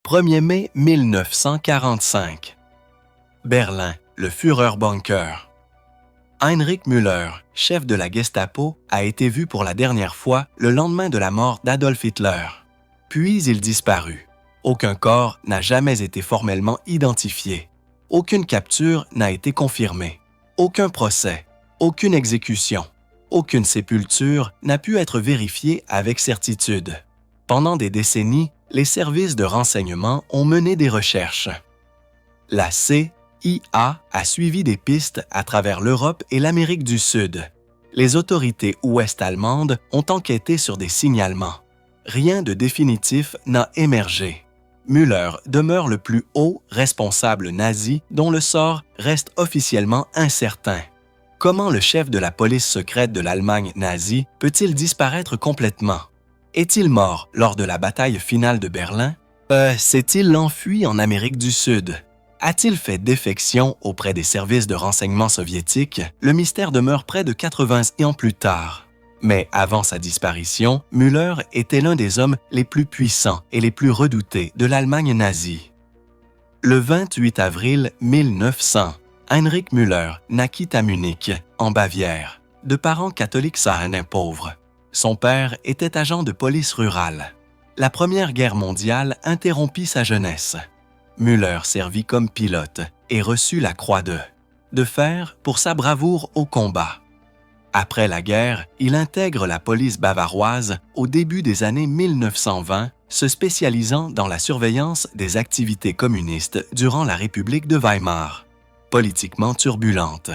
1er mai 1945. Berlin, le Führerbunker. Heinrich Müller, chef de la Gestapo, a été vu pour la dernière fois le lendemain de la mort d'Adolf Hitler. Puis il disparut. Aucun corps n'a jamais été formellement identifié. Aucune capture n'a été confirmée. Aucun procès, aucune exécution, aucune sépulture n'a pu être vérifiée avec certitude. Pendant des décennies, les services de renseignement ont mené des recherches. La CIA a suivi des pistes à travers l'Europe et l'Amérique du Sud. Les autorités ouest-allemandes ont enquêté sur des signalements. Rien de définitif n'a émergé. Müller demeure le plus haut responsable nazi dont le sort reste officiellement incertain. Comment le chef de la police secrète de l'Allemagne nazie peut-il disparaître complètement? Est-il mort lors de la bataille finale de Berlin? S'est-il enfui en Amérique du Sud? A-t-il fait défection auprès des services de renseignement soviétiques? Le mystère demeure près de 80 ans plus tard. Mais avant sa disparition, Müller était l'un des hommes les plus puissants et les plus redoutés de l'Allemagne nazie. Le 28 avril 1900, Heinrich Müller naquit à Munich, en Bavière, de parents catholiques sahariens pauvres. Son père était agent de police rurale. La Première Guerre mondiale interrompit sa jeunesse. Müller servit comme pilote et reçut la Croix de fer pour sa bravoure au combat. Après la guerre, il intègre la police bavaroise au début des années 1920, se spécialisant dans la surveillance des activités communistes durant la République de Weimar. Politiquement turbulente,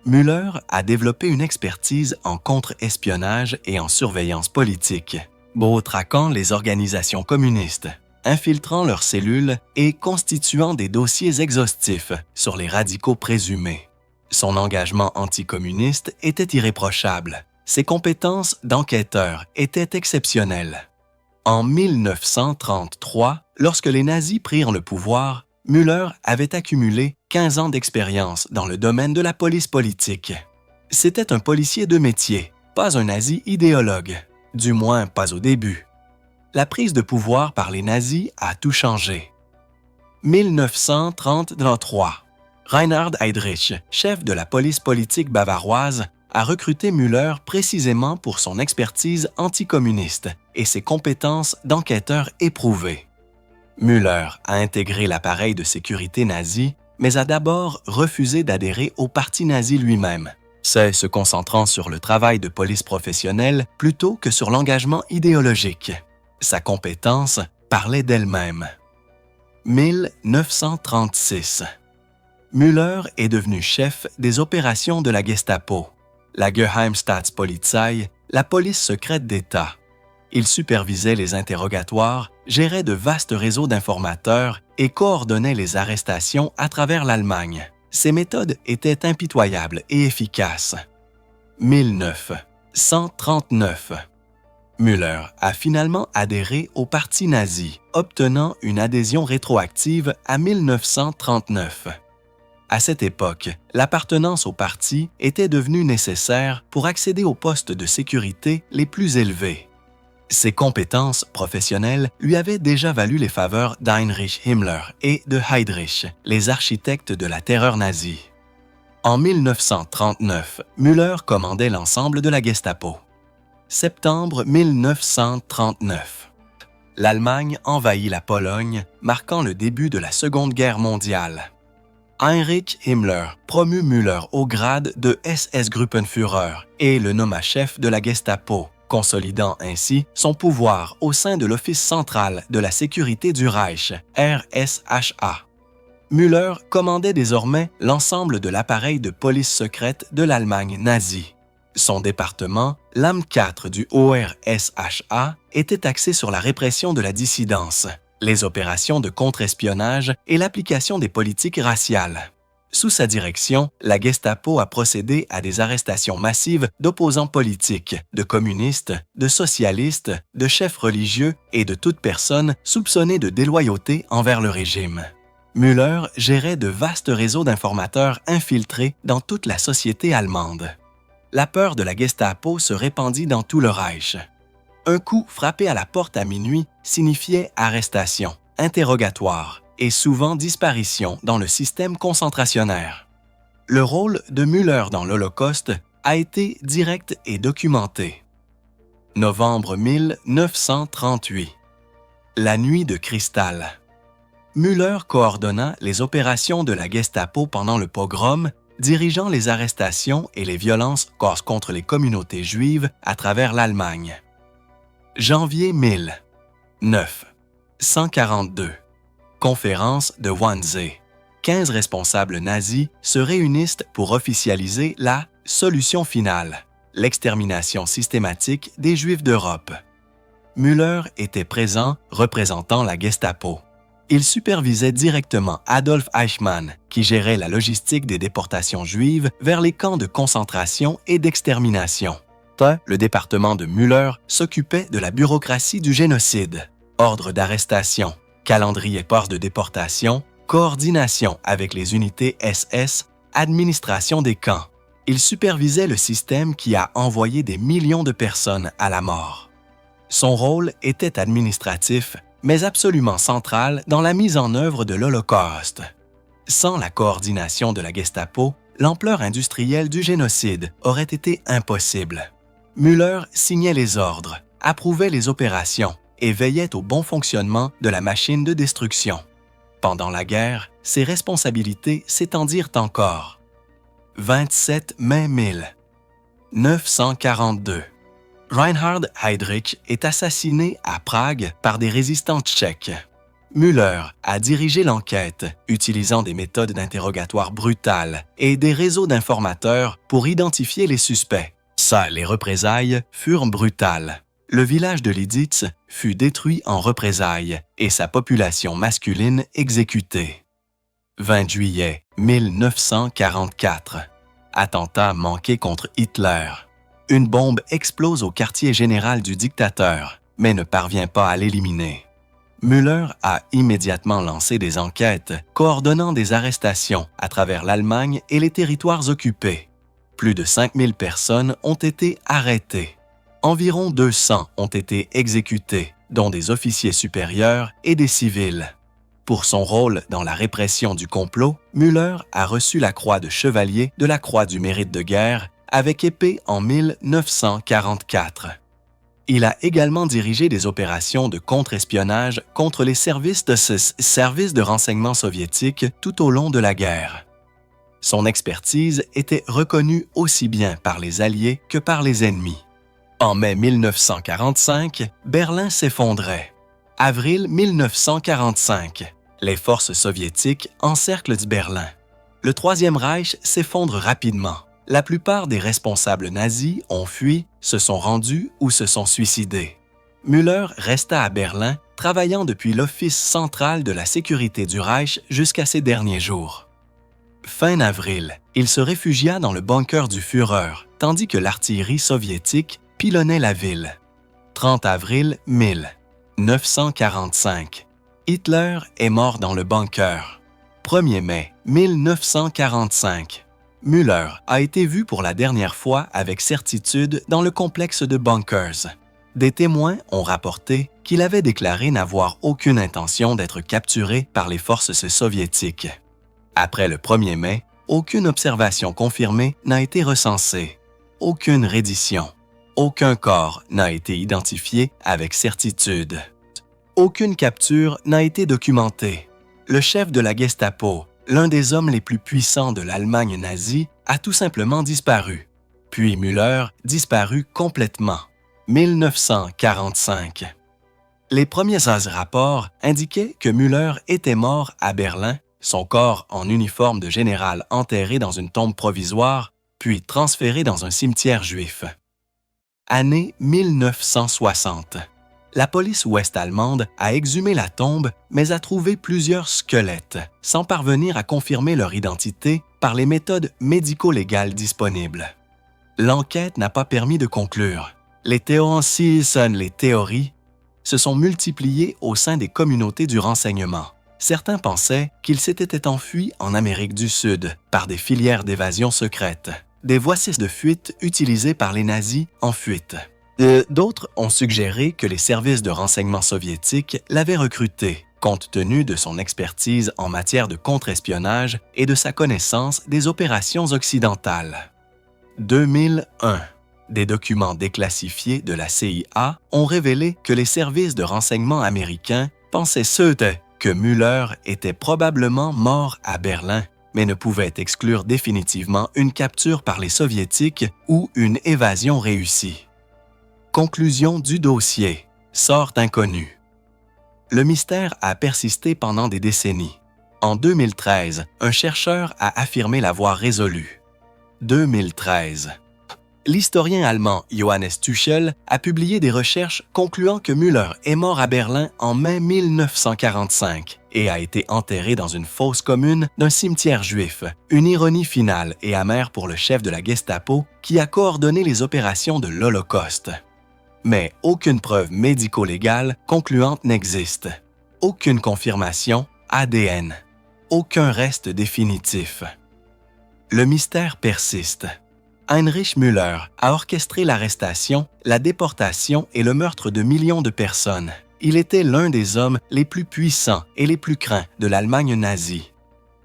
Müller a développé une expertise en contre-espionnage et en surveillance politique, traquant les organisations communistes, infiltrant leurs cellules et constituant des dossiers exhaustifs sur les radicaux présumés. Son engagement anticommuniste était irréprochable. Ses compétences d'enquêteur étaient exceptionnelles. En 1933, lorsque les nazis prirent le pouvoir, Müller avait accumulé 15 ans d'expérience dans le domaine de la police politique. C'était un policier de métier, pas un nazi idéologue, du moins pas au début. La prise de pouvoir par les nazis a tout changé. 1933. Reinhard Heydrich, chef de la police politique bavaroise, a recruté Müller précisément pour son expertise anticommuniste et ses compétences d'enquêteur éprouvées. Müller a intégré l'appareil de sécurité nazi, mais a d'abord refusé d'adhérer au parti nazi lui-même. C'est se concentrant sur le travail de police professionnelle plutôt que sur l'engagement idéologique. Sa compétence parlait d'elle-même. 1936. Müller est devenu chef des opérations de la Gestapo, la Geheimstaatspolizei, la police secrète d'État. Il supervisait les interrogatoires, gérait de vastes réseaux d'informateurs et coordonnait les arrestations à travers l'Allemagne. Ses méthodes étaient impitoyables et efficaces. 1939. Müller a finalement adhéré au parti nazi, obtenant une adhésion rétroactive à 1939. À cette époque, l'appartenance au parti était devenue nécessaire pour accéder aux postes de sécurité les plus élevés. Ses compétences professionnelles lui avaient déjà valu les faveurs d'Heinrich Himmler et de Heydrich, les architectes de la terreur nazie. En 1939, Müller commandait l'ensemble de la Gestapo. Septembre 1939. L'Allemagne envahit la Pologne, marquant le début de la Seconde Guerre mondiale. Heinrich Himmler promut Müller au grade de SS-Gruppenführer et le nomma chef de la Gestapo, consolidant ainsi son pouvoir au sein de l'Office central de la sécurité du Reich, RSHA. Müller commandait désormais l'ensemble de l'appareil de police secrète de l'Allemagne nazie. Son département, l'AM4 du ORSHA, était axé sur la répression de la dissidence, les opérations de contre-espionnage et l'application des politiques raciales. Sous sa direction, la Gestapo a procédé à des arrestations massives d'opposants politiques, de communistes, de socialistes, de chefs religieux et de toute personne soupçonnée de déloyauté envers le régime. Müller gérait de vastes réseaux d'informateurs infiltrés dans toute la société allemande. La peur de la Gestapo se répandit dans tout le Reich. Un coup frappé à la porte à minuit signifiait arrestation. interrogatoire et souvent disparition dans le système concentrationnaire. Le rôle de Müller dans l'Holocauste a été direct et documenté. Novembre 1938. La nuit de cristal. Müller coordonna les opérations de la Gestapo pendant le pogrom, dirigeant les arrestations et les violences contre les communautés juives à travers l'Allemagne. Janvier 1000. 9. 142. Conférence de Wannsee. 15 responsables nazis se réunissent pour officialiser la « solution finale », l'extermination systématique des Juifs d'Europe. Müller était présent, représentant la Gestapo. Il supervisait directement Adolf Eichmann, qui gérait la logistique des déportations juives vers les camps de concentration et d'extermination. Le département de Müller s'occupait de la bureaucratie du génocide, ordre d'arrestation, calendrier poste de déportation, coordination avec les unités SS, administration des camps. Il supervisait le système qui a envoyé des millions de personnes à la mort. Son rôle était administratif, mais absolument central dans la mise en œuvre de l'Holocauste. Sans la coordination de la Gestapo, l'ampleur industrielle du génocide aurait été impossible. Müller signait les ordres, approuvait les opérations et veillait au bon fonctionnement de la machine de destruction. Pendant la guerre, ses responsabilités s'étendirent encore. 27 mai 1000. 942. Reinhard Heydrich est assassiné à Prague par des résistants tchèques. Müller a dirigé l'enquête, utilisant des méthodes d'interrogatoire brutales et des réseaux d'informateurs pour identifier les suspects. Les représailles furent brutales. Le village de Liditz fut détruit en représailles et sa population masculine exécutée. 20 juillet 1944. Attentat manqué contre Hitler. Une bombe explose au quartier général du dictateur, mais ne parvient pas à l'éliminer. Müller a immédiatement lancé des enquêtes, coordonnant des arrestations à travers l'Allemagne et les territoires occupés. Plus de 5000 personnes ont été arrêtées. Environ 200 ont été exécutés, dont des officiers supérieurs et des civils. Pour son rôle dans la répression du complot, Müller a reçu la croix de chevalier de la Croix du Mérite de guerre avec épée en 1944. Il a également dirigé des opérations de contre-espionnage contre les services de renseignement soviétiques tout au long de la guerre. Son expertise était reconnue aussi bien par les Alliés que par les ennemis. En mai 1945, Berlin s'effondrait. Avril 1945, les forces soviétiques encerclent Berlin. Le Troisième Reich s'effondre rapidement. La plupart des responsables nazis ont fui, se sont rendus ou se sont suicidés. Müller resta à Berlin, travaillant depuis l'Office central de la sécurité du Reich jusqu'à ses derniers jours. Fin avril, il se réfugia dans le bunker du Führer, tandis que l'artillerie soviétique pilonnait la ville. 30 avril 1000. 945. Hitler est mort dans le bunker. 1er mai 1945. Müller a été vu pour la dernière fois avec certitude dans le complexe de bunkers. Des témoins ont rapporté qu'il avait déclaré n'avoir aucune intention d'être capturé par les forces soviétiques. Après le 1er mai, aucune observation confirmée n'a été recensée. Aucune reddition. Aucun corps n'a été identifié avec certitude. Aucune capture n'a été documentée. Le chef de la Gestapo, l'un des hommes les plus puissants de l'Allemagne nazie, a tout simplement disparu. Puis Müller disparut complètement. 1945. Les premiers rapports indiquaient que Müller était mort à Berlin, son corps en uniforme de général enterré dans une tombe provisoire, puis transféré dans un cimetière juif. Année 1960. La police ouest-allemande a exhumé la tombe, mais a trouvé plusieurs squelettes, sans parvenir à confirmer leur identité par les méthodes médico-légales disponibles. L'enquête n'a pas permis de conclure. Les théories se sont multipliées au sein des communautés du renseignement. Certains pensaient qu'il s'était enfui en Amérique du Sud par des filières d'évasion secrètes, des voies de fuite utilisées par les nazis en fuite. D'autres ont suggéré que les services de renseignement soviétiques l'avaient recruté compte tenu de son expertise en matière de contre-espionnage et de sa connaissance des opérations occidentales. 2001. Des documents déclassifiés de la CIA ont révélé que les services de renseignement américains pensaient que Müller était probablement mort à Berlin, mais ne pouvait exclure définitivement une capture par les Soviétiques ou une évasion réussie. Conclusion du dossier. Sort inconnu. Le mystère a persisté pendant des décennies. En 2013, un chercheur a affirmé l'avoir résolu. 2013. L'historien allemand Johannes Tuchel a publié des recherches concluant que Müller est mort à Berlin en mai 1945 et a été enterré dans une fosse commune d'un cimetière juif, une ironie finale et amère pour le chef de la Gestapo qui a coordonné les opérations de l'Holocauste. Mais aucune preuve médico-légale concluante n'existe. Aucune confirmation ADN. Aucun reste définitif. Le mystère persiste. Heinrich Müller a orchestré l'arrestation, la déportation et le meurtre de millions de personnes. Il était l'un des hommes les plus puissants et les plus craints de l'Allemagne nazie.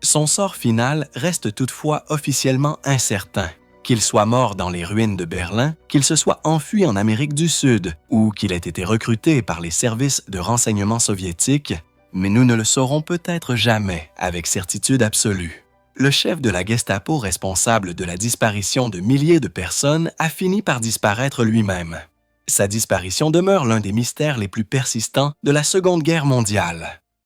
Son sort final reste toutefois officiellement incertain. Qu'il soit mort dans les ruines de Berlin, qu'il se soit enfui en Amérique du Sud ou qu'il ait été recruté par les services de renseignement soviétiques, mais nous ne le saurons peut-être jamais avec certitude absolue. Le chef de la Gestapo responsable de la disparition de milliers de personnes a fini par disparaître lui-même. Sa disparition demeure l'un des mystères les plus persistants de la Seconde Guerre mondiale.